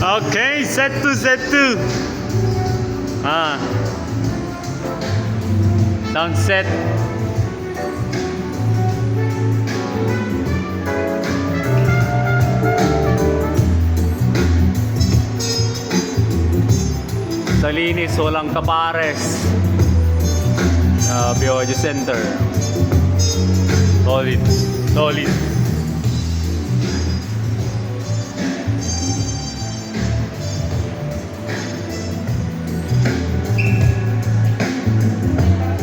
Okay, set to set to. Sound set. Sa linis, walang kapares. Biojo Center. Solid. Solid.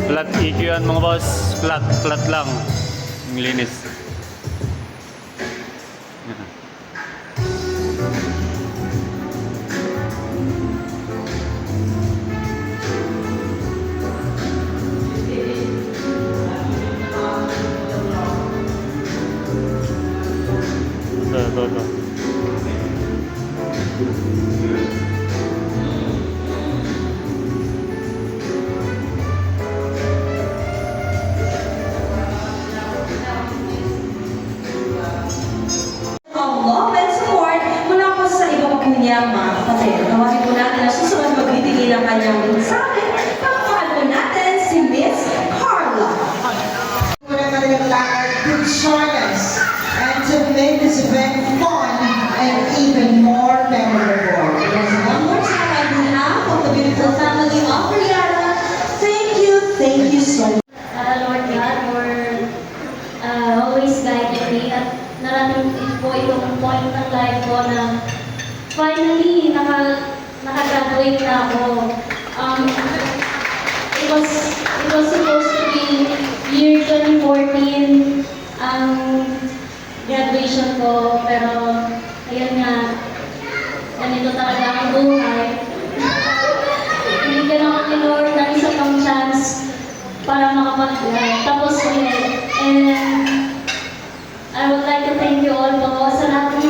Flat EQ yan mga boss. Flat lang. Ang linis. Ito. Love and support mula po sa iba pa po niyang mga kapatid. Tawagin po natin na susunod magtitigil ang kanyang mensahe. Pagpapahal po natin si Miss Carla. To join us and to make this event fun and even more memorable. Yes, one more time on behalf of the beautiful family of Rihanna, thank you so much. Lord God, for always guiding me at narating po itong point ng life ko na finally nakagraduate na ako. It was supposed to be year 2014 ang graduation ko, pero ayun nga, ganito talaga ang buhay. Binigyan ako ni Lord ng isa pang chance para makapag-tapos ulit. And I would like to thank you all po sa lahat ng